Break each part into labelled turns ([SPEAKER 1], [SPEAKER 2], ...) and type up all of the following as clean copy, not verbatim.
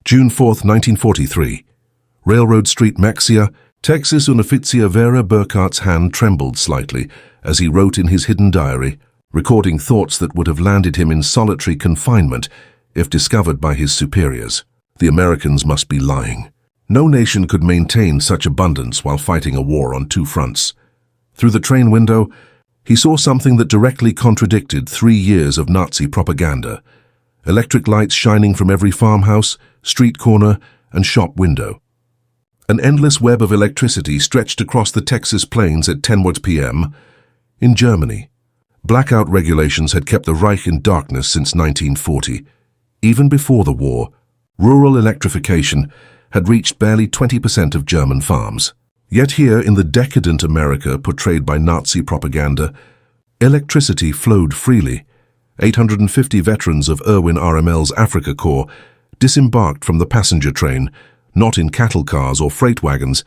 [SPEAKER 1] June 4, 1943. Railroad Street, Mexia, Texas. Unoffizier Vera Burkhart's hand trembled slightly as he wrote in his hidden diary, recording thoughts that would have landed him in solitary confinement if discovered by his superiors. The Americans must be lying. No nation could maintain such abundance while fighting a war on two fronts. Through the train window, he saw something that directly contradicted 3 years of Nazi propaganda. Electric lights shining from every farmhouse, street corner, and shop window. An endless web of electricity stretched across the Texas plains at 10 p.m. In Germany, blackout regulations had kept the Reich in darkness since 1940. Even before the war, rural electrification had reached barely 20% of German farms. Yet here, in the decadent America portrayed by Nazi propaganda, electricity flowed freely. 850 veterans of Irwin RML's Afrika Korps disembarked from the passenger train, not in cattle cars or freight wagons,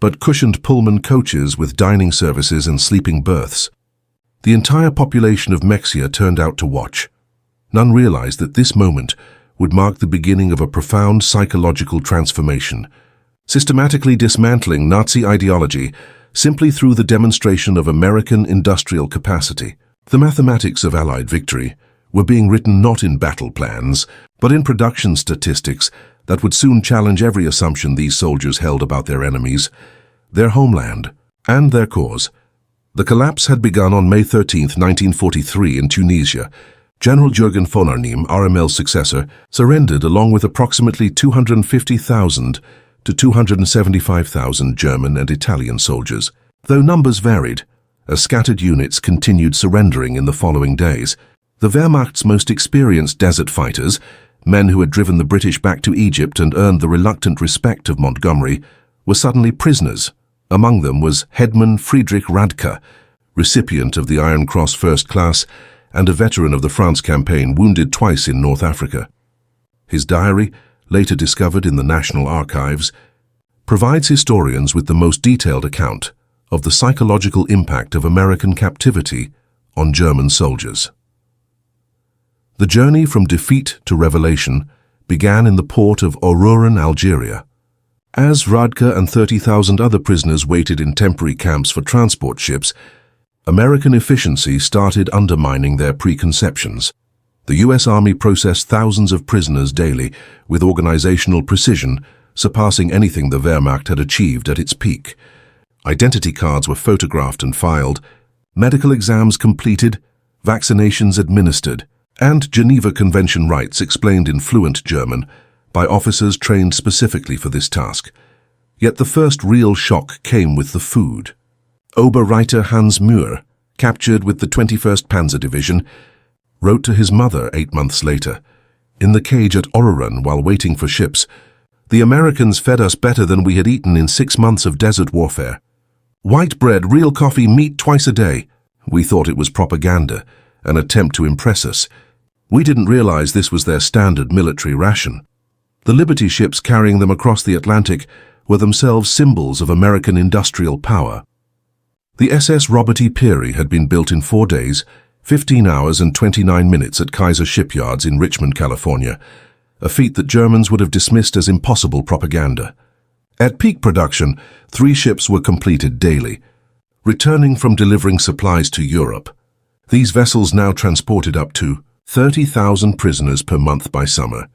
[SPEAKER 1] but cushioned Pullman coaches with dining services and sleeping berths. The entire population of Mexia turned out to watch. None realized that this moment would mark the beginning of a profound psychological transformation, systematically dismantling Nazi ideology simply through the demonstration of American industrial capacity. The mathematics of Allied victory were being written not in battle plans, but in production statistics that would soon challenge every assumption these soldiers held about their enemies, their homeland, and their cause. The collapse had begun on May 13, 1943 in Tunisia. General Jürgen von Arnim, RML's successor, surrendered along with approximately 250,000 to 275,000 German and Italian soldiers. Though numbers varied, as scattered units continued surrendering in the following days, the Wehrmacht's most experienced desert fighters, men who had driven the British back to Egypt and earned the reluctant respect of Montgomery, were suddenly prisoners. Among them was Headman Friedrich Radke, recipient of the Iron Cross First Class and a veteran of the France campaign, wounded twice in North Africa. His diary, later discovered in the National Archives, provides historians with the most detailed account of the psychological impact of American captivity on German soldiers. The journey from defeat to revelation began in the port of Orouran, Algeria. As Radke and 30,000 other prisoners waited in temporary camps for transport ships, American efficiency started undermining their preconceptions. The U.S. Army processed thousands of prisoners daily with organizational precision, surpassing anything the Wehrmacht had achieved at its peak. Identity cards were photographed and filed, medical exams completed, vaccinations administered, and Geneva Convention rights explained in fluent German by officers trained specifically for this task. Yet the first real shock came with the food. Oberreiter Hans Mühr, captured with the 21st Panzer Division, wrote to his mother 8 months later, "In the cage at Orouran while waiting for ships, the Americans fed us better than we had eaten in 6 months of desert warfare. White bread, real coffee, meat twice a day. We thought it was propaganda, an attempt to impress us. We didn't realize this was their standard military ration." The Liberty ships carrying them across the Atlantic were themselves symbols of American industrial power. The SS Robert E. Peary had been built in 4 days, 15 hours and 29 minutes at Kaiser Shipyards in Richmond, California, a feat that Germans would have dismissed as impossible propaganda. At peak production, 3 ships were completed daily, returning from delivering supplies to Europe. These vessels now transported up to 30,000 prisoners per month by summer.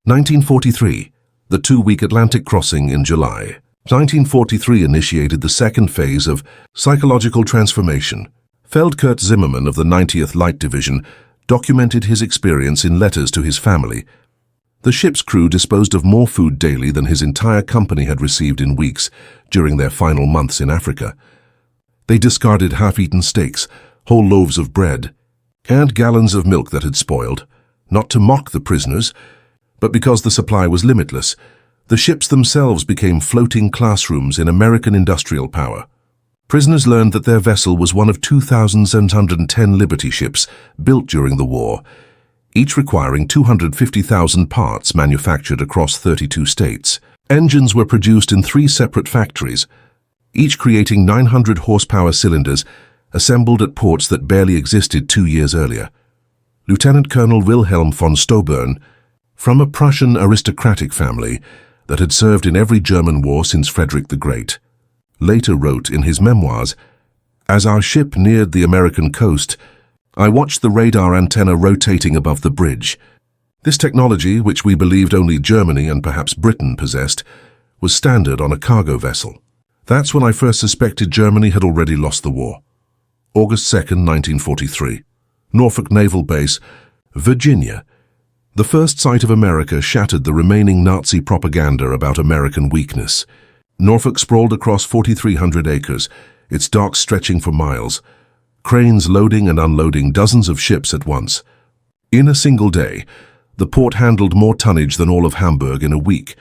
[SPEAKER 1] 1943, the 2-week Atlantic crossing in July. 1943 initiated the second phase of psychological transformation. Feldkurt Zimmermann of the 90th Light Division documented his experience in letters to his family. The ship's crew disposed of more food daily than his entire company had received in weeks during their final months in Africa. They discarded half-eaten steaks, whole loaves of bread, and gallons of milk that had spoiled, not to mock the prisoners, but because the supply was limitless. The ships themselves became floating classrooms in American industrial power. Prisoners learned that their vessel was one of 2,710 Liberty ships built during the war, each requiring 250,000 parts manufactured across 32 states. Engines were produced in 3 separate factories, each creating 900 horsepower cylinders assembled at ports that barely existed 2 years earlier. Lieutenant Colonel Wilhelm von Stobern, From a Prussian aristocratic family that had served in every German war since Frederick the Great, later wrote in his memoirs, "As our ship neared the American coast, I watched the radar antenna rotating above the bridge. This technology, which we believed only Germany and perhaps Britain possessed, was standard on a cargo vessel. That's when I first suspected Germany had already lost the war." August 2nd, 1943. Norfolk Naval Base, Virginia. The first sight of America shattered the remaining Nazi propaganda about American weakness. Norfolk sprawled across 4,300 acres, its docks stretching for miles, cranes loading and unloading dozens of ships at once. In a single day, the port handled more tonnage than all of Hamburg in a week.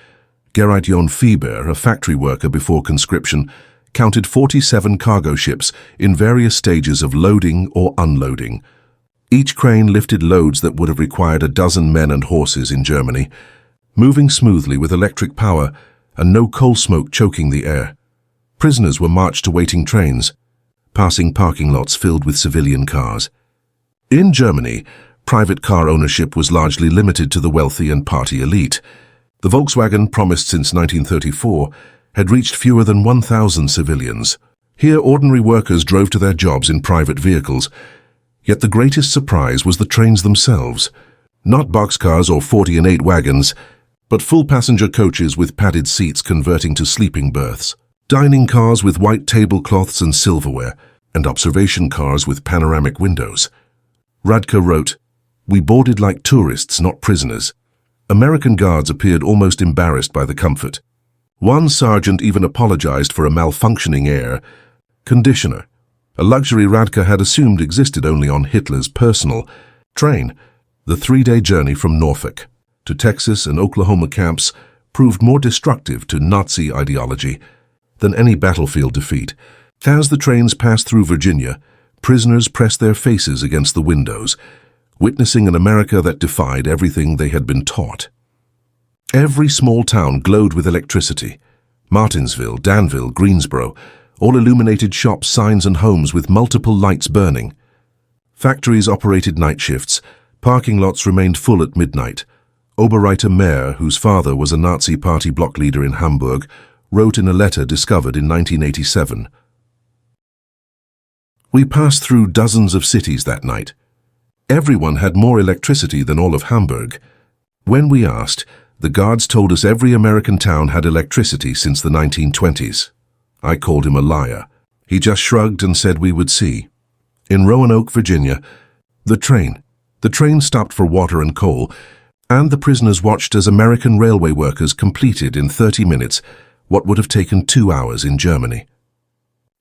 [SPEAKER 1] Gerrit Jon Fieber, a factory worker before conscription, counted 47 cargo ships in various stages of loading or unloading. Each crane lifted loads that would have required a dozen men and horses in Germany, moving smoothly with electric power and no coal smoke choking the air. Prisoners were marched to waiting trains, passing parking lots filled with civilian cars. In Germany, private car ownership was largely limited to the wealthy and party elite. The Volkswagen, promised since 1934, had reached fewer than 1,000 civilians. Here, ordinary workers drove to their jobs in private vehicles. Yet the greatest surprise was the trains themselves. Not boxcars or 40-and-8 wagons, but full passenger coaches with padded seats converting to sleeping berths, dining cars with white tablecloths and silverware, and observation cars with panoramic windows. Radke wrote, "We boarded like tourists, not prisoners." American guards appeared almost embarrassed by the comfort. One sergeant even apologized for a malfunctioning air conditioner, a luxury Radke had assumed existed only on Hitler's personal train. The 3-day journey from Norfolk to Texas and Oklahoma camps proved more destructive to Nazi ideology than any battlefield defeat. As the trains passed through Virginia, prisoners pressed their faces against the windows, witnessing an America that defied everything they had been taught. Every small town glowed with electricity. Martinsville, Danville, Greensboro, all illuminated shops, signs and homes with multiple lights burning. Factories operated night shifts. Parking lots remained full at midnight. Oberreiter Mayer, whose father was a Nazi party block leader in Hamburg, wrote in a letter discovered in 1987. "We passed through dozens of cities that night. Everyone had more electricity than all of Hamburg. When we asked, the guards told us every American town had electricity since the 1920s. I called him a liar. He just shrugged and said we would see." In Roanoke, Virginia, the train stopped for water and coal, and the prisoners watched as American railway workers completed in 30 minutes what would have taken 2 hours in Germany.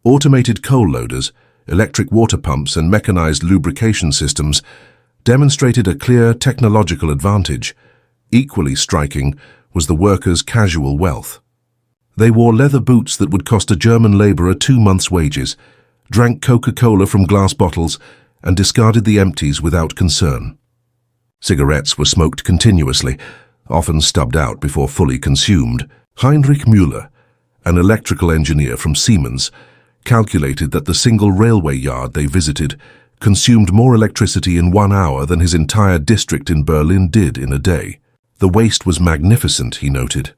[SPEAKER 1] Automated coal loaders, electric water pumps, and mechanized lubrication systems demonstrated a clear technological advantage. Equally striking was the workers' casual wealth. They wore leather boots that would cost a German laborer 2 months' wages, drank Coca-Cola from glass bottles, and discarded the empties without concern. Cigarettes were smoked continuously, often stubbed out before fully consumed. Heinrich Müller, an electrical engineer from Siemens, calculated that the single railway yard they visited consumed more electricity in 1 hour than his entire district in Berlin did in a day. The waste was magnificent, he noted.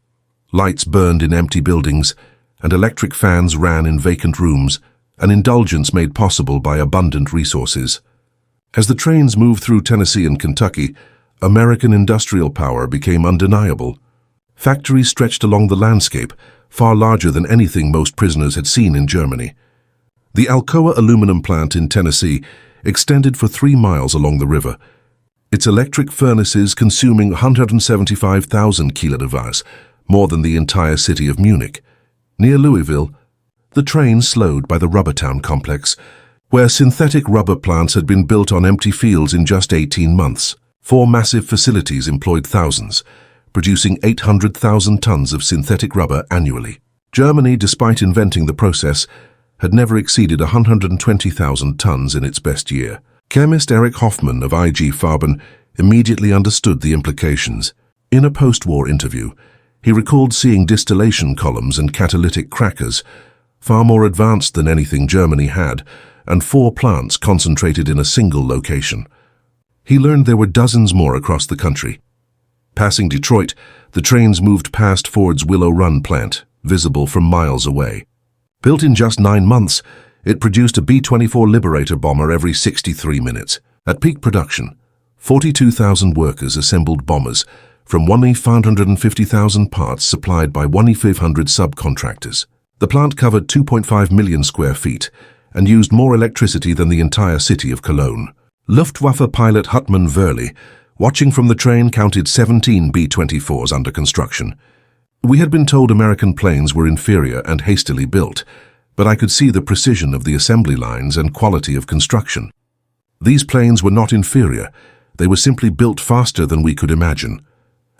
[SPEAKER 1] Lights burned in empty buildings, and electric fans ran in vacant rooms, an indulgence made possible by abundant resources. As the trains moved through Tennessee and Kentucky, American industrial power became undeniable. Factories stretched along the landscape, far larger than anything most prisoners had seen in Germany. The Alcoa aluminum plant in Tennessee extended for 3 miles along the river, its electric furnaces consuming 175,000 kilowatts, more than the entire city of Munich. Near Louisville, the train slowed by the Rubber Town complex, where synthetic rubber plants had been built on empty fields in just 18 months. 4 massive facilities employed thousands, producing 800,000 tons of synthetic rubber annually. Germany, despite inventing the process, had never exceeded 120,000 tons in its best year. Chemist Erich Hoffmann of IG Farben immediately understood the implications. In a post-war interview, he recalled seeing distillation columns and catalytic crackers, far more advanced than anything Germany had, and 4 plants concentrated in a single location. He learned there were dozens more across the country. Passing Detroit, the trains moved past Ford's Willow Run plant, visible from miles away. Built in just 9 months, it produced a B-24 Liberator bomber every 63 minutes. At peak production, 42,000 workers assembled bombers from 1,550,000 parts supplied by 1,500 subcontractors. The plant covered 2.5 million square feet and used more electricity than the entire city of Cologne. Luftwaffe pilot Hutman Verli, watching from the train, counted 17 B-24s under construction. We had been told American planes were inferior and hastily built, but I could see the precision of the assembly lines and quality of construction. These planes were not inferior, they were simply built faster than we could imagine.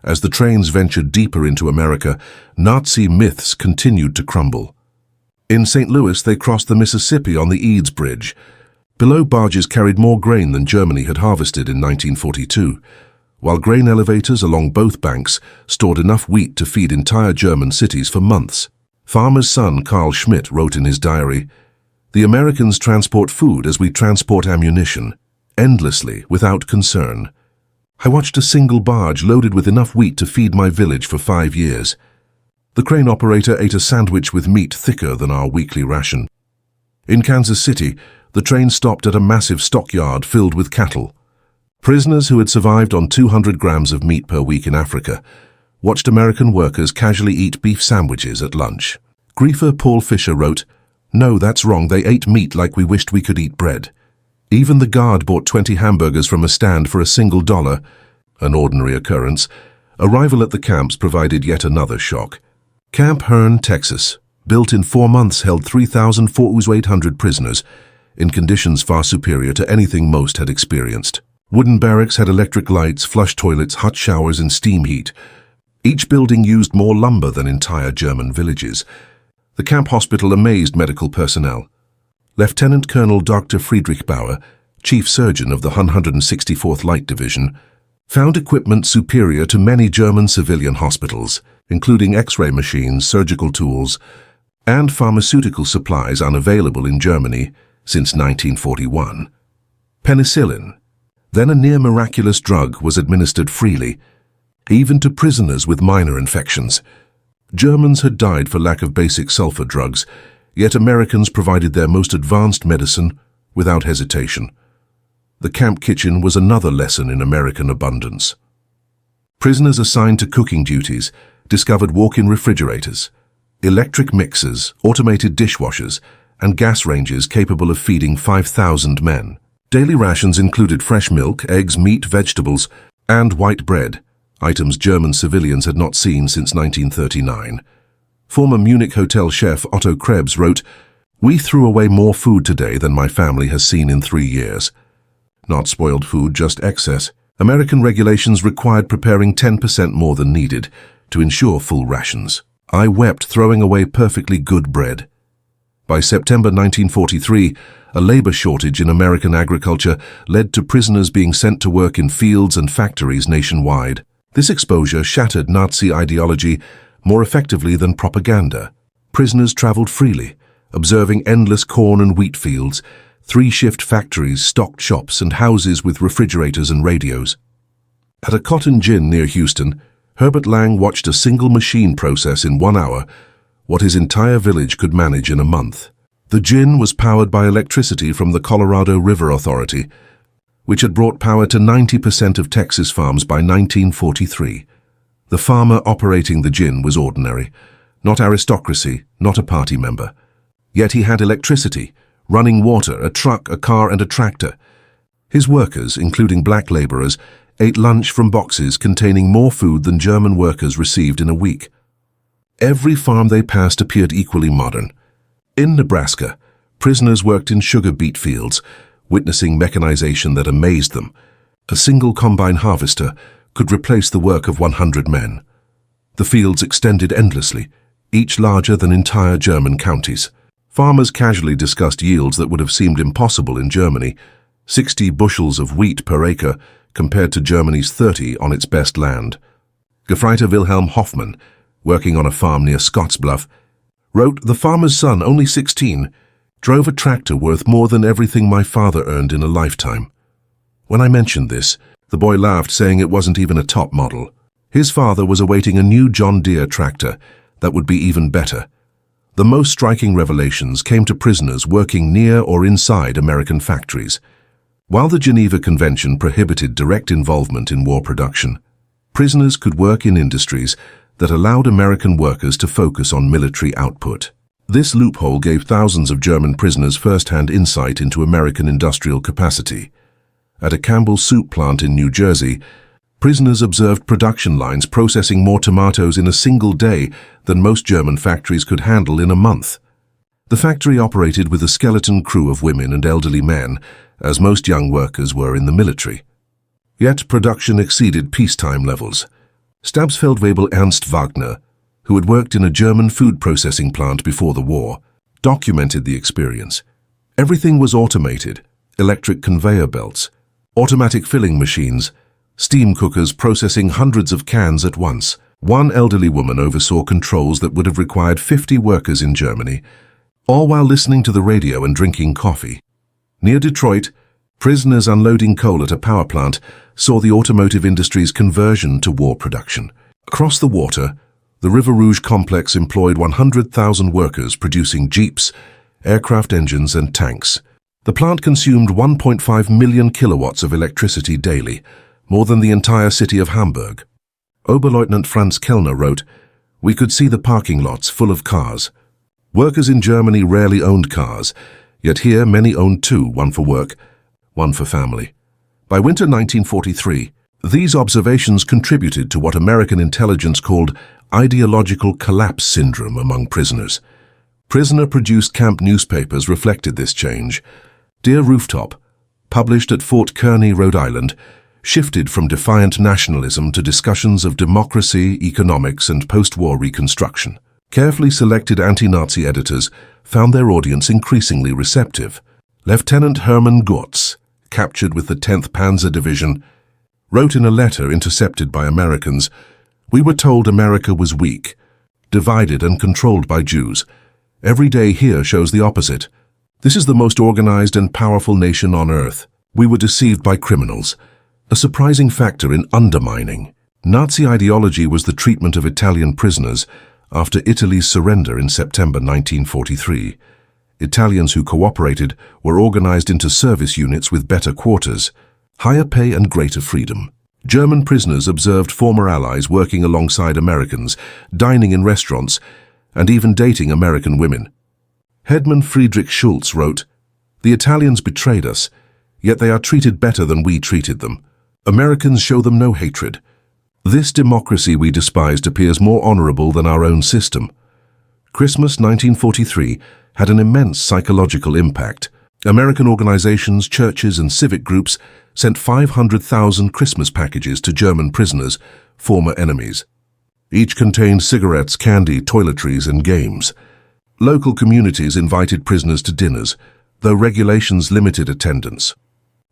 [SPEAKER 1] As the trains ventured deeper into America, Nazi myths continued to crumble. In St. Louis, they crossed the Mississippi on the Eads Bridge. Below, barges carried more grain than Germany had harvested in 1942, while grain elevators along both banks stored enough wheat to feed entire German cities for months. Farmer's son Carl Schmidt wrote in his diary, "The Americans transport food as we transport ammunition, endlessly, without concern. I watched a single barge loaded with enough wheat to feed my village for 5 years. The crane operator ate a sandwich with meat thicker than our weekly ration." In Kansas City, the train stopped at a massive stockyard filled with cattle. Prisoners who had survived on 200 grams of meat per week in Africa watched American workers casually eat beef sandwiches at lunch. Griefer Paul Fisher wrote, "No, that's wrong. They ate meat like we wished we could eat bread. Even the guard bought 20 hamburgers from a stand for $1, an ordinary occurrence. Arrival at the camps provided yet another shock. Camp Hearn, Texas, built in 4 months, held 3,800 prisoners, in conditions far superior to anything most had experienced. Wooden barracks had electric lights, flush toilets, hot showers, and steam heat. Each building used more lumber than entire German villages. The camp hospital amazed medical personnel. Lieutenant Colonel Dr. Friedrich Bauer, chief surgeon of the 164th Light Division, found equipment superior to many German civilian hospitals, including X-ray machines, surgical tools, and pharmaceutical supplies unavailable in Germany since 1941. Penicillin, then a near-miraculous drug, was administered freely, even to prisoners with minor infections. Germans had died for lack of basic sulfur drugs, yet Americans provided their most advanced medicine without hesitation. The camp kitchen was another lesson in American abundance. Prisoners assigned to cooking duties discovered walk-in refrigerators, electric mixers, automated dishwashers, and gas ranges capable of feeding 5,000 men. Daily rations included fresh milk, eggs, meat, vegetables, and white bread, items German civilians had not seen since 1939. Former Munich hotel chef Otto Krebs wrote, "We threw away more food today than my family has seen in 3 years. Not spoiled food, just excess. American regulations required preparing 10% more than needed to ensure full rations. I wept throwing away perfectly good bread." By September 1943, a labor shortage in American agriculture led to prisoners being sent to work in fields and factories nationwide. This exposure shattered Nazi ideology more effectively than propaganda. Prisoners traveled freely, observing endless corn and wheat fields, 3-shift factories, stocked shops, and houses with refrigerators and radios. At a cotton gin near Houston, Herbert Lang watched a single machine process in 1 hour what his entire village could manage in a month. The gin was powered by electricity from the Colorado River Authority, which had brought power to 90% of Texas farms by 1943. The farmer operating the gin was ordinary, not aristocracy, not a party member. Yet he had electricity, running water, a truck, a car, and a tractor. His workers, including black laborers, ate lunch from boxes containing more food than German workers received in a week. Every farm they passed appeared equally modern. In Nebraska, prisoners worked in sugar beet fields, witnessing mechanization that amazed them. A single combine harvester could replace the work of 100 men. The fields extended endlessly, each larger than entire German counties. Farmers casually discussed yields that would have seemed impossible in Germany, 60 bushels of wheat per acre compared to Germany's 30 on its best land. Gefreiter Wilhelm Hoffmann, working on a farm near Scottsbluff, wrote, "The farmer's son, only 16, drove a tractor worth more than everything my father earned in a lifetime." When I mentioned this, the boy laughed, saying it wasn't even a top model. His father was awaiting a new John Deere tractor that would be even better. The most striking revelations came to prisoners working near or inside American factories. While the Geneva Convention prohibited direct involvement in war production, prisoners could work in industries that allowed American workers to focus on military output. This loophole gave thousands of German prisoners first-hand insight into American industrial capacity. At a Campbell soup plant in New Jersey, prisoners observed production lines processing more tomatoes in a single day than most German factories could handle in a month. The factory operated with a skeleton crew of women and elderly men, as most young workers were in the military. Yet production exceeded peacetime levels. Stabsfeldwebel Ernst Wagner, who had worked in a German food processing plant before the war, documented the experience. Everything was automated: electric conveyor belts, automatic filling machines, steam cookers processing hundreds of cans at once. One elderly woman oversaw controls that would have required 50 workers in Germany, all while listening to the radio and drinking coffee. Near Detroit, prisoners unloading coal at a power plant saw the automotive industry's conversion to war production. Across the water, the River Rouge complex employed 100,000 workers producing jeeps, aircraft engines and tanks. The plant consumed 1.5 million kilowatts of electricity daily, more than the entire city of Hamburg. Oberleutnant Franz Kellner wrote, "We could see the parking lots full of cars. Workers in Germany rarely owned cars, yet here many owned two, one for work, one for family." By winter 1943, these observations contributed to what American intelligence called ideological collapse syndrome among prisoners. Prisoner-produced camp newspapers reflected this change. Dear Rooftop, published at Fort Kearny, Rhode Island, shifted from defiant nationalism to discussions of democracy, economics, and post-war reconstruction. Carefully selected anti-Nazi editors found their audience increasingly receptive. Lieutenant Hermann Gotz, captured with the 10th Panzer Division, wrote in a letter intercepted by Americans, "We were told America was weak, divided and controlled by Jews. Every day here shows the opposite. This is the most organized and powerful nation on earth. We were deceived by criminals." A surprising factor in undermining Nazi ideology was the treatment of Italian prisoners after Italy's surrender in September 1943. Italians who cooperated were organized into service units with better quarters, higher pay and greater freedom. German prisoners observed former allies working alongside Americans, dining in restaurants, and even dating American women. Hedman Friedrich Schultz wrote, "The Italians betrayed us, yet they are treated better than we treated them. Americans show them no hatred. This democracy we despised appears more honorable than our own system." Christmas 1943 had an immense psychological impact. American organizations, churches, and civic groups sent 500,000 Christmas packages to German prisoners, former enemies. Each contained cigarettes, candy, toiletries, and games. Local communities invited prisoners to dinners, though regulations limited attendance.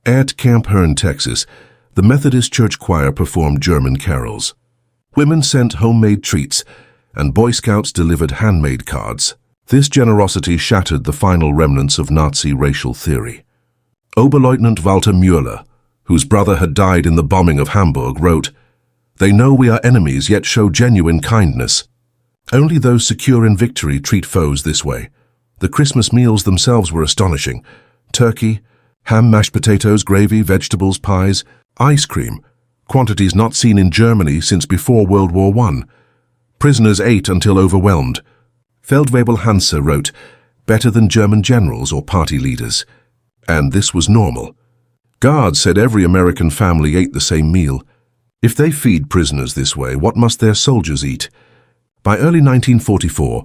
[SPEAKER 1] At Camp Hearn, Texas, the Methodist Church Choir performed German carols. Women sent homemade treats, and Boy Scouts delivered handmade cards. This generosity shattered the final remnants of Nazi racial theory. Oberleutnant Walter Müller, whose brother had died in the bombing of Hamburg, wrote, "They know we are enemies, yet show genuine kindness. Only those secure in victory treat foes this way." The Christmas meals themselves were astonishing. Turkey, ham, mashed potatoes, gravy, vegetables, pies, ice cream, quantities not seen in Germany since before World War I. Prisoners ate until overwhelmed. Feldwebel Hanse wrote, "Better than German generals or party leaders." And this was normal. Guards said every American family ate the same meal. If they feed prisoners this way, what must their soldiers eat? By early 1944,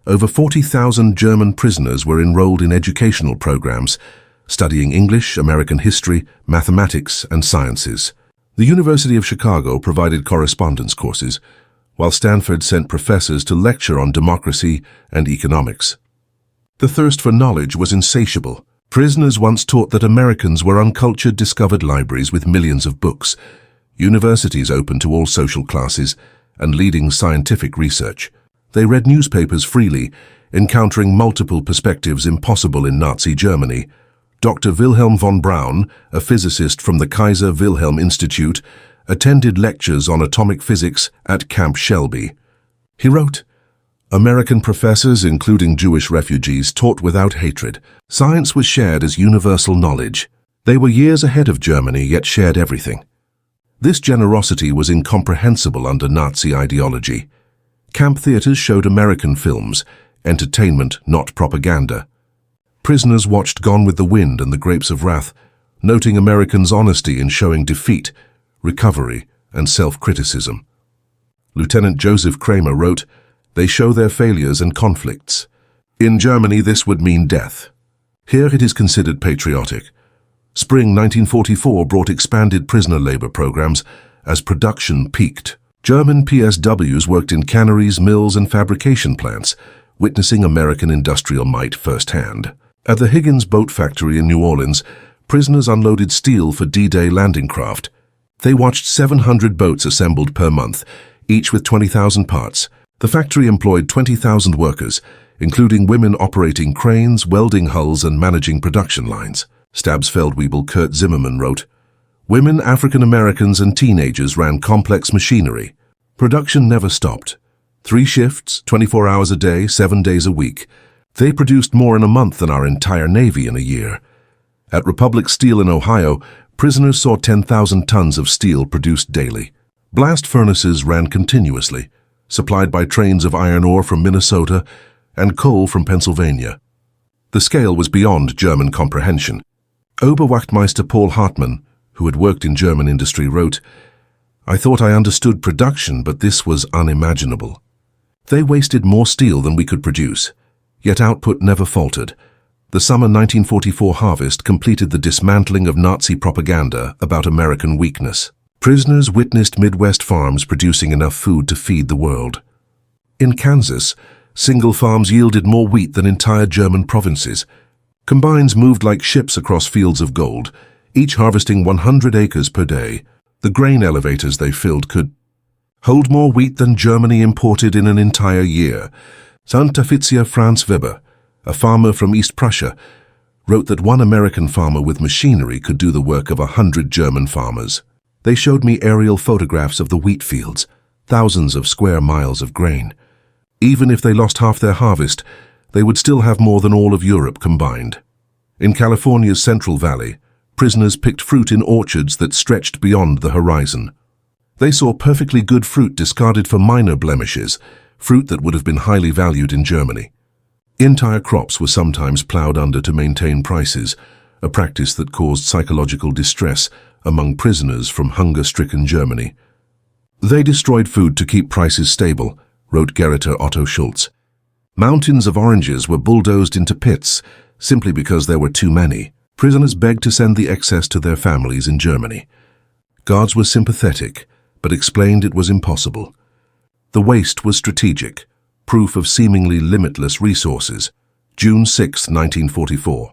[SPEAKER 1] over 40,000 German prisoners were enrolled in educational programs, studying English, American history, mathematics, and sciences. The University of Chicago provided correspondence courses, while Stanford sent professors to lecture on democracy and economics. The thirst for knowledge was insatiable. Prisoners once taught that Americans were uncultured, discovered libraries with millions of books, universities open to all social classes, and leading scientific research. They read newspapers freely, encountering multiple perspectives impossible in Nazi Germany. Dr. Wilhelm von Braun, a physicist from the Kaiser Wilhelm Institute, attended lectures on atomic physics at Camp Shelby. He wrote, "American professors, including Jewish refugees, taught without hatred. Science was shared as universal knowledge. They were years ahead of Germany, yet shared everything. This generosity was incomprehensible under Nazi ideology. Camp theaters showed American films, entertainment, not propaganda. Prisoners watched Gone with the Wind and The Grapes of Wrath, noting Americans' honesty in showing defeat, recovery, and self-criticism." Lieutenant Joseph Kramer wrote, "They show their failures and conflicts. In Germany, this would mean death. Here it is considered patriotic. Spring 1944 brought expanded prisoner labor programs as production peaked. German PSWs worked in canneries, mills, and fabrication plants, witnessing American industrial might firsthand. At the Higgins Boat Factory in New Orleans, prisoners unloaded steel for D-Day landing craft. They watched 700 boats assembled per month, each with 20,000 parts. The factory employed 20,000 workers, including women operating cranes, welding hulls, and managing production lines." Stabsfeldwebel Kurt Zimmermann wrote, "Women, African Americans, and teenagers ran complex machinery. Production never stopped. 3 shifts, 24 hours a day, 7 days a week. They produced more in a month than our entire Navy in a year. At Republic Steel in Ohio, prisoners saw 10,000 tons of steel produced daily. Blast furnaces ran continuously, supplied by trains of iron ore from Minnesota and coal from Pennsylvania. The scale was beyond German comprehension." Oberwachtmeister Paul Hartmann, who had worked in German industry, wrote, "I thought I understood production, but this was unimaginable. They wasted more steel than we could produce, yet output never faltered. The summer 1944 harvest completed the dismantling of Nazi propaganda about American weakness. Prisoners witnessed Midwest farms producing enough food to feed the world. In Kansas, single farms yielded more wheat than entire German provinces. Combines moved like ships across fields of gold, each harvesting 100 acres per day. The grain elevators they filled could hold more wheat than Germany imported in an entire year." Unteroffizier Franz Weber, a farmer from East Prussia, wrote that one American farmer with machinery could do the work of 100 German farmers. "They showed me aerial photographs of the wheat fields, thousands of square miles of grain. Even if they lost half their harvest, they would still have more than all of Europe combined." In California's Central Valley, prisoners picked fruit in orchards that stretched beyond the horizon. They saw perfectly good fruit discarded for minor blemishes, fruit that would have been highly valued in Germany. Entire crops were sometimes plowed under to maintain prices, a practice that caused psychological distress among prisoners from hunger-stricken Germany. "They destroyed food to keep prices stable," wrote Geriter Otto Schulz. "Mountains of oranges were bulldozed into pits simply because there were too many. Prisoners begged to send the excess to their families in Germany. Guards were sympathetic, but explained it was impossible. The waste was strategic, proof of seemingly limitless resources." June 6, 1944.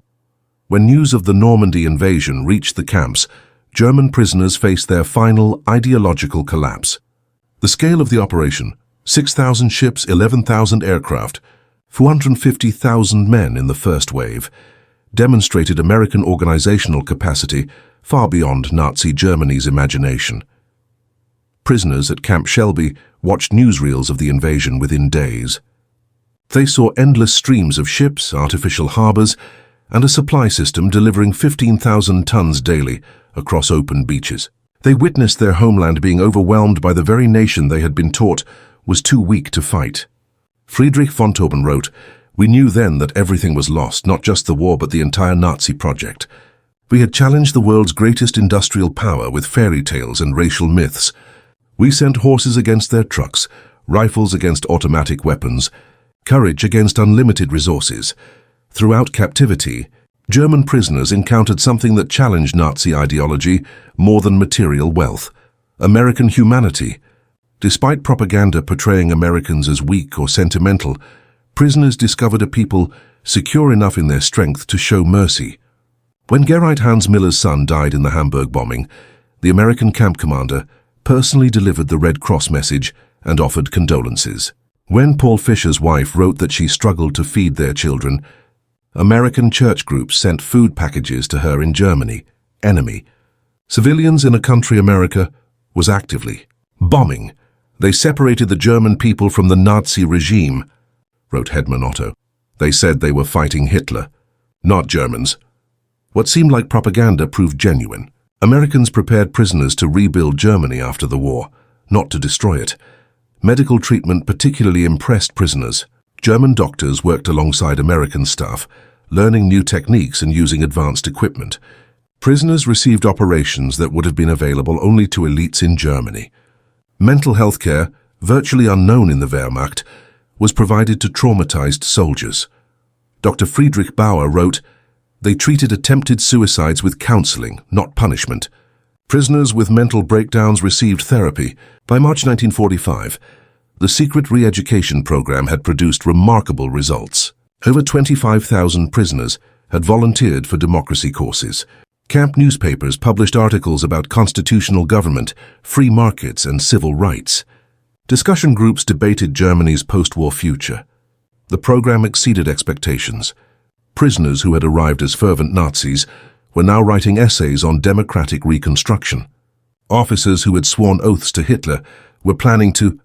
[SPEAKER 1] When news of the Normandy invasion reached the camps, German prisoners faced their final ideological collapse. The scale of the operation, 6,000 ships, 11,000 aircraft, 450,000 men in the first wave, demonstrated American organizational capacity far beyond Nazi Germany's imagination. Prisoners at Camp Shelby watched newsreels of the invasion within days. They saw endless streams of ships, artificial harbors, and a supply system delivering 15,000 tons daily across open beaches. They witnessed their homeland being overwhelmed by the very nation they had been taught was too weak to fight. Friedrich von Tauben wrote, "We knew then that everything was lost, not just the war but the entire Nazi project. We had challenged the world's greatest industrial power with fairy tales and racial myths. We sent horses against their trucks, rifles against automatic weapons, courage against unlimited resources. Throughout captivity, German prisoners encountered something that challenged Nazi ideology more than material wealth: American humanity. Despite propaganda portraying Americans as weak or sentimental, prisoners discovered a people secure enough in their strength to show mercy." When Gerrit Hans Miller's son died in the Hamburg bombing, the American camp commander personally delivered the Red Cross message and offered condolences. When Paul Fisher's wife wrote that she struggled to feed their children, American church groups sent food packages to her in Germany, enemy. Civilians in a country America was actively bombing. They separated the German people from the Nazi regime, wrote Hetman Otto. They said they were fighting Hitler, not Germans. What seemed like propaganda proved genuine. Americans prepared prisoners to rebuild Germany after the war, not to destroy it. Medical treatment particularly impressed prisoners. German doctors worked alongside American staff, learning new techniques and using advanced equipment. Prisoners received operations that would have been available only to elites in Germany. Mental health care, virtually unknown in the Wehrmacht, was provided to traumatized soldiers. Dr. Friedrich Bauer wrote, "They treated attempted suicides with counseling, not punishment. Prisoners with mental breakdowns received therapy." By March 1945, the secret re-education program had produced remarkable results. Over 25,000 prisoners had volunteered for democracy courses. Camp newspapers published articles about constitutional government, free markets, and civil rights. Discussion groups debated Germany's post-war future. The program exceeded expectations. Prisoners who had arrived as fervent Nazis were now writing essays on democratic reconstruction. Officers who had sworn oaths to Hitler were planning to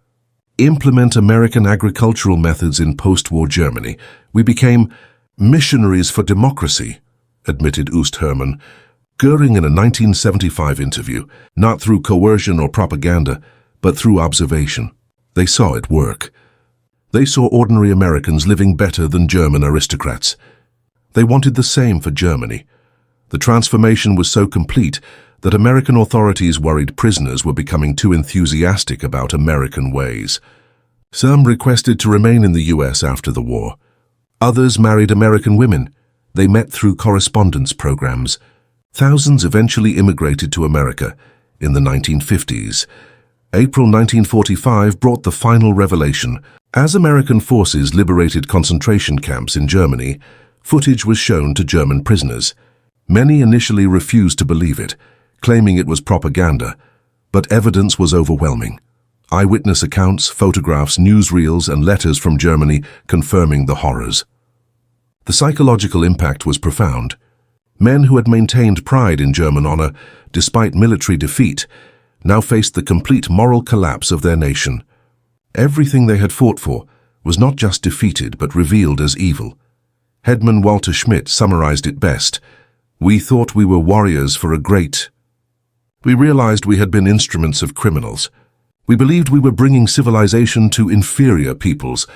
[SPEAKER 1] implement American agricultural methods in post-war Germany. "We became missionaries for democracy," admitted Ust Hermann, Goering in a 1975 interview, "not through coercion or propaganda, but through observation." They saw it work. They saw ordinary Americans living better than German aristocrats. They wanted the same for Germany. The transformation was so complete that American authorities worried prisoners were becoming too enthusiastic about American ways. Some requested to remain in the US after the war. Others married American women. They met through correspondence programs. Thousands eventually immigrated to America in the 1950s. April 1945 brought the final revelation. As American forces liberated concentration camps in Germany, footage was shown to German prisoners. Many initially refused to believe it, claiming it was propaganda, but evidence was overwhelming. Eyewitness accounts, photographs, newsreels, and letters from Germany confirming the horrors. The psychological impact was profound. Men who had maintained pride in German honor, despite military defeat, now faced the complete moral collapse of their nation. Everything they had fought for was not just defeated but revealed as evil. Headman Walter Schmidt summarized it best. "We thought we were warriors for a great. We realized we had been instruments of criminals. We believed we were bringing civilization to inferior peoples,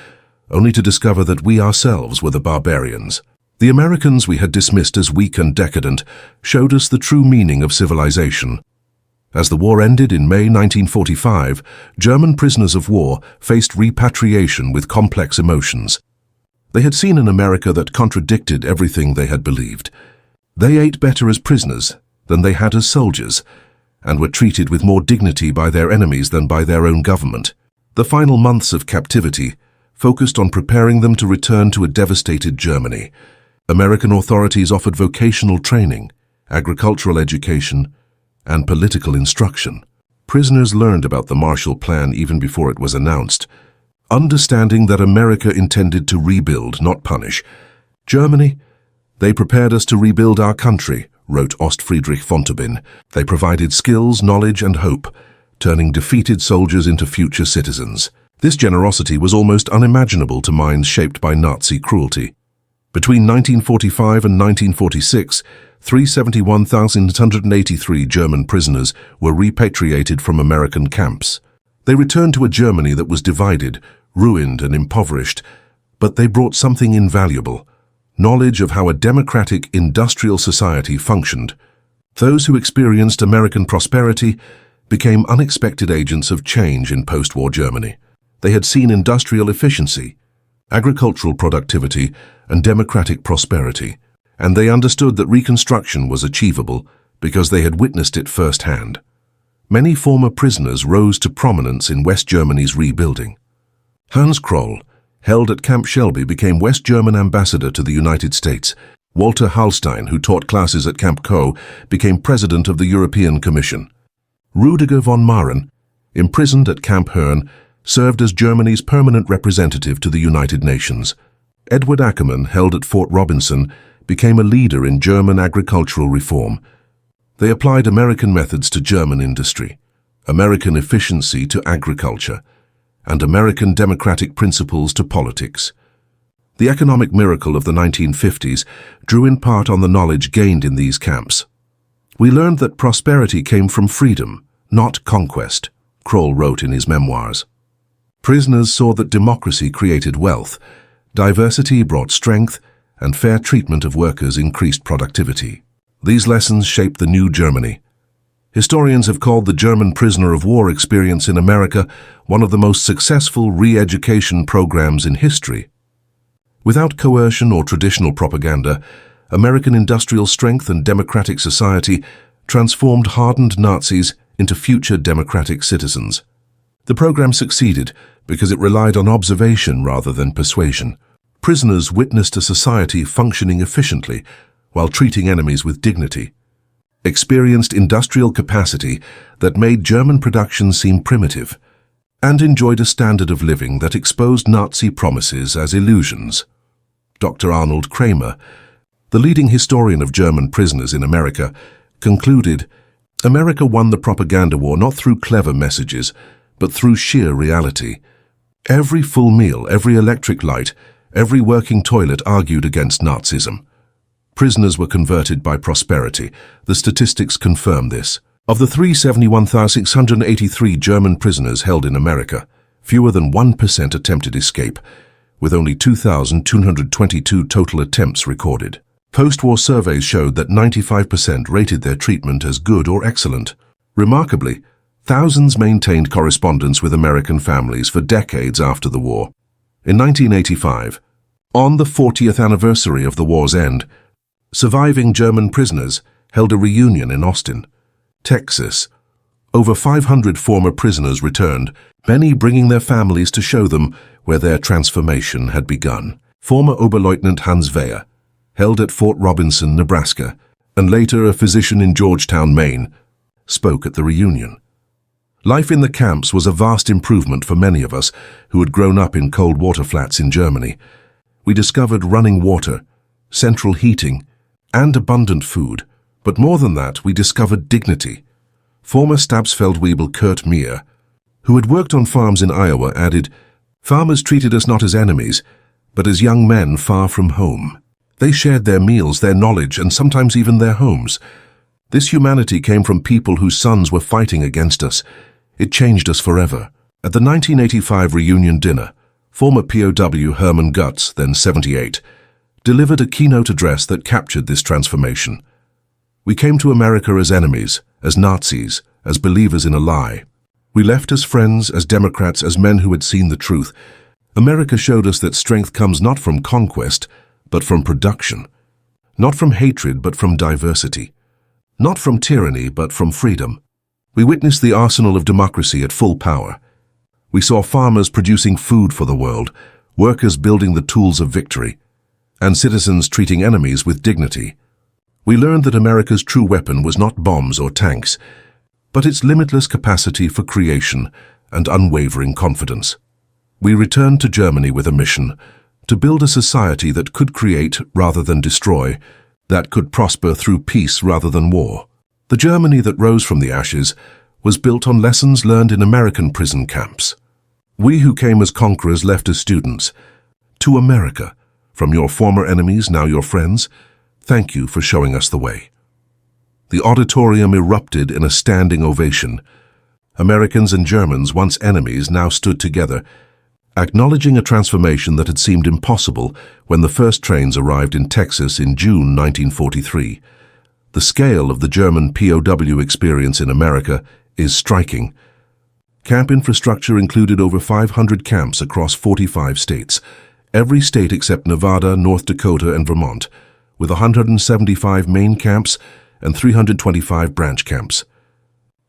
[SPEAKER 1] only to discover that we ourselves were the barbarians. The Americans we had dismissed as weak and decadent showed us the true meaning of civilization." As the war ended in May 1945, German prisoners of war faced repatriation with complex emotions. They had seen an America that contradicted everything they had believed. They ate better as prisoners than they had as soldiers, and were treated with more dignity by their enemies than by their own government. The final months of captivity focused on preparing them to return to a devastated Germany. American authorities offered vocational training, agricultural education, and political instruction. Prisoners learned about the Marshall Plan even before it was announced, understanding that America intended to rebuild, not punish. "Germany, they prepared us to rebuild our country," wrote Ostfriedrich von Tobin. "They provided skills, knowledge, and hope, turning defeated soldiers into future citizens." This generosity was almost unimaginable to minds shaped by Nazi cruelty. Between 1945 and 1946, 371,883 German prisoners were repatriated from American camps. They returned to a Germany that was divided, ruined, and impoverished, but they brought something invaluable: knowledge of how a democratic industrial society functioned. Those who experienced American prosperity became unexpected agents of change in post-war Germany. They had seen industrial efficiency, agricultural productivity, and democratic prosperity, and they understood that reconstruction was achievable because they had witnessed it firsthand. Many former prisoners rose to prominence in West Germany's rebuilding. Hans Kroll, held at Camp Shelby, became West German ambassador to the United States. Walter Hallstein, who taught classes at Camp Co., became president of the European Commission. Rudiger von Maren, imprisoned at Camp Herne, served as Germany's permanent representative to the United Nations. Edward Ackerman, held at Fort Robinson, became a leader in German agricultural reform. They applied American methods to German industry. American efficiency to agriculture, and American democratic principles to politics. The economic miracle of the 1950s drew in part on the knowledge gained in these camps. We learned that prosperity came from freedom, not conquest, Kroll wrote in his memoirs. Prisoners saw that democracy created wealth, diversity brought strength, and fair treatment of workers increased productivity. These lessons shaped the new Germany. Historians have called the German prisoner of war experience in America one of the most successful re-education programs in history. Without coercion or traditional propaganda, American industrial strength and democratic society transformed hardened Nazis into future democratic citizens. The program succeeded because it relied on observation rather than persuasion. Prisoners witnessed a society functioning efficiently while treating enemies with dignity, experienced industrial capacity that made German production seem primitive, and enjoyed a standard of living that exposed Nazi promises as illusions. Dr. Arnold Kramer, the leading historian of German prisoners in America, concluded, "America won the propaganda war not through clever messages, but through sheer reality. Every full meal, every electric light, every working toilet argued against Nazism. Prisoners were converted by prosperity. The statistics confirm this. Of the 371,683 German prisoners held in America, fewer than 1% attempted escape, with only 2,222 total attempts recorded. Post-war surveys showed that 95% rated their treatment as good or excellent. Remarkably, thousands maintained correspondence with American families for decades after the war. In 1985, on the 40th anniversary of the war's end, surviving German prisoners held a reunion in Austin, Texas. Over 500 former prisoners returned, many bringing their families to show them where their transformation had begun. Former Oberleutnant Hans Weyer, held at Fort Robinson, Nebraska, and later a physician in Georgetown, Maine, spoke at the reunion. Life in the camps was a vast improvement for many of us who had grown up in cold water flats in Germany. We discovered running water, central heating, and abundant food. But more than that, we discovered dignity. Former Stabsfeldwebel Kurt Meyer, who had worked on farms in Iowa, added, "Farmers treated us not as enemies, but as young men far from home. They shared their meals, their knowledge, and sometimes even their homes. This humanity came from people whose sons were fighting against us. It changed us forever." At the 1985 reunion dinner, former POW Hermann Gutz, then 78, delivered a keynote address that captured this transformation. "We came to America as enemies, as Nazis, as believers in a lie. We left as friends, as Democrats, as men who had seen the truth. America showed us that strength comes not from conquest, but from production. Not from hatred, but from diversity. Not from tyranny, but from freedom. We witnessed the arsenal of democracy at full power. We saw farmers producing food for the world, workers building the tools of victory, and citizens treating enemies with dignity. We learned that America's true weapon was not bombs or tanks, but its limitless capacity for creation and unwavering confidence. We returned to Germany with a mission, to build a society that could create rather than destroy, that could prosper through peace rather than war. The Germany that rose from the ashes was built on lessons learned in American prison camps. We who came as conquerors left as students. To America, from your former enemies, now your friends, thank you for showing us the way." The auditorium erupted in a standing ovation. Americans and Germans, once enemies, now stood together, acknowledging a transformation that had seemed impossible when the first trains arrived in Texas in June 1943. The scale of the German POW experience in America is striking. Camp infrastructure included over 500 camps across 45 states, every state except Nevada, North Dakota, and Vermont, with 175 main camps and 325 branch camps.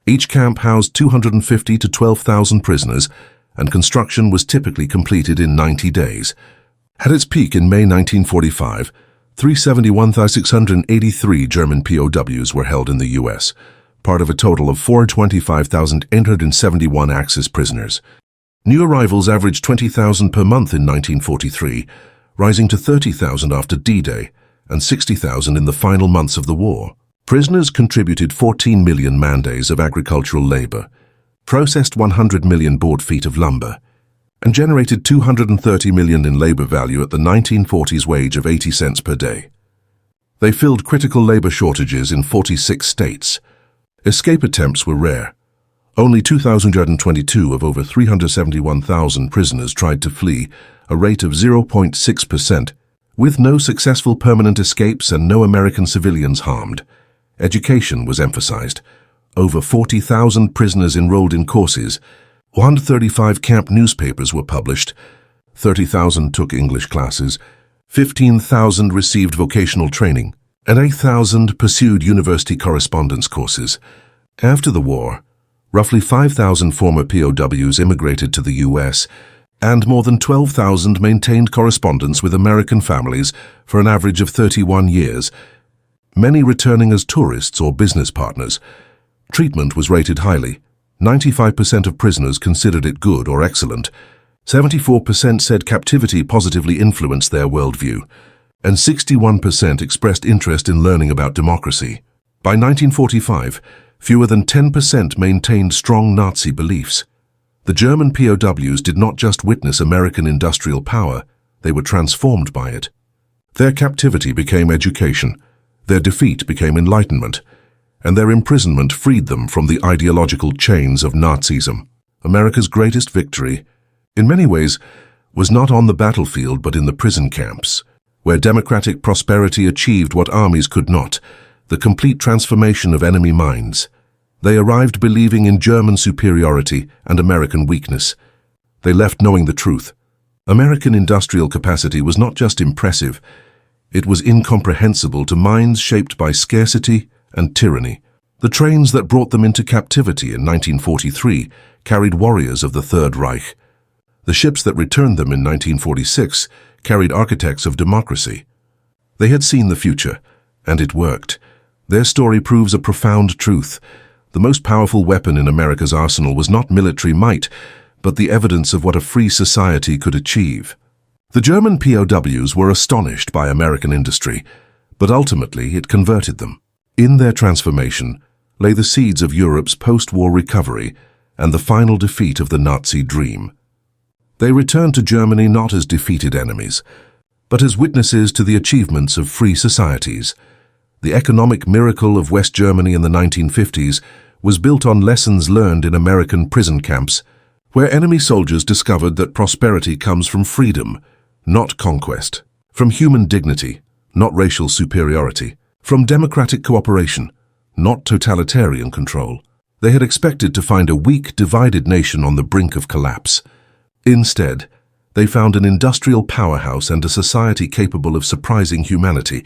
[SPEAKER 1] Each camp housed 250 to 12,000 prisoners, and construction was typically completed in 90 days. At its peak in May 1945, 371,683 German POWs were held in the U.S., part of a total of 425,871 Axis prisoners. New arrivals averaged 20,000 per month in 1943, rising to 30,000 after D-Day and 60,000 in the final months of the war. Prisoners contributed 14 million man-days of agricultural labor, processed 100 million board feet of lumber, and generated 230 million in labor value at the 1940s wage of 80 cents per day. They filled critical labor shortages in 46 states. Escape attempts were rare. Only 2,222 of over 371,000 prisoners tried to flee, a rate of 0.6%, with no successful permanent escapes and no American civilians harmed. Education was emphasized. Over 40,000 prisoners enrolled in courses. 135 camp newspapers were published. 30,000 took English classes. 15,000 received vocational training, and 8,000 pursued university correspondence courses. After the war, roughly 5,000 former POWs immigrated to the U.S., and more than 12,000 maintained correspondence with American families for an average of 31 years, many returning as tourists or business partners. Treatment was rated highly. 95% of prisoners considered it good or excellent. 74% said captivity positively influenced their worldview, and 61% expressed interest in learning about democracy. By 1945, fewer than 10% maintained strong Nazi beliefs. The German POWs did not just witness American industrial power, they were transformed by it. Their captivity became education, their defeat became enlightenment, and their imprisonment freed them from the ideological chains of Nazism. America's greatest victory, in many ways, was not on the battlefield but in the prison camps, where democratic prosperity achieved what armies could not, the complete transformation of enemy minds. They arrived believing in German superiority and American weakness. They left knowing the truth. American industrial capacity was not just impressive, it was incomprehensible to minds shaped by scarcity and tyranny. The trains that brought them into captivity in 1943 carried warriors of the Third Reich. The ships that returned them in 1946 carried architects of democracy. They had seen the future, and it worked. Their story proves a profound truth. The most powerful weapon in America's arsenal was not military might, but the evidence of what a free society could achieve. The German POWs were astonished by American industry, but ultimately it converted them. In their transformation lay the seeds of Europe's post-war recovery and the final defeat of the Nazi dream. They returned to Germany not as defeated enemies, but as witnesses to the achievements of free societies. The economic miracle of West Germany in the 1950s was built on lessons learned in American prison camps, where enemy soldiers discovered that prosperity comes from freedom, not conquest, from human dignity, not racial superiority, from democratic cooperation, not totalitarian control. They had expected to find a weak, divided nation on the brink of collapse. Instead, they found an industrial powerhouse and a society capable of surprising humanity.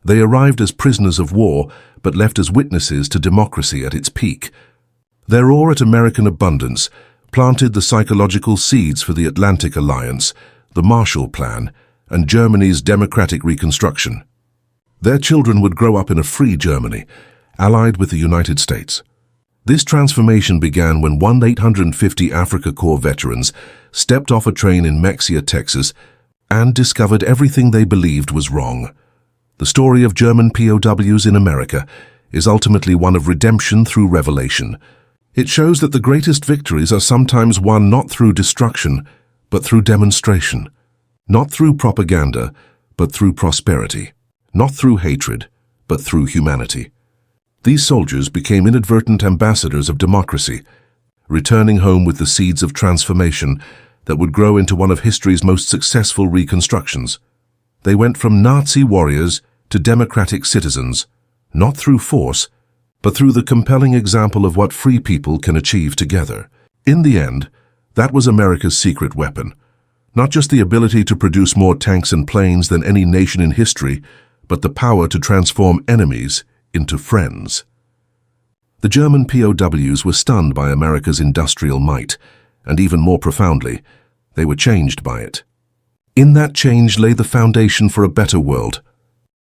[SPEAKER 1] They arrived as prisoners of war, but left as witnesses to democracy at its peak. Their roar at American abundance planted the psychological seeds for the Atlantic Alliance, the Marshall Plan, and Germany's democratic reconstruction. Their children would grow up in a free Germany, allied with the United States. This transformation began when 850 Afrika Korps veterans stepped off a train in Mexia, Texas, and discovered everything they believed was wrong. The story of German POWs in America is ultimately one of redemption through revelation. It shows that the greatest victories are sometimes won not through destruction, but through demonstration. Not through propaganda, but through prosperity. Not through hatred, but through humanity. These soldiers became inadvertent ambassadors of democracy, returning home with the seeds of transformation that would grow into one of history's most successful reconstructions. They went from Nazi warriors to democratic citizens, not through force, but through the compelling example of what free people can achieve together. In the end, that was America's secret weapon. Not just the ability to produce more tanks and planes than any nation in history, but the power to transform enemies into friends. The German POWs were stunned by America's industrial might, and even more profoundly, they were changed by it. In that change lay the foundation for a better world,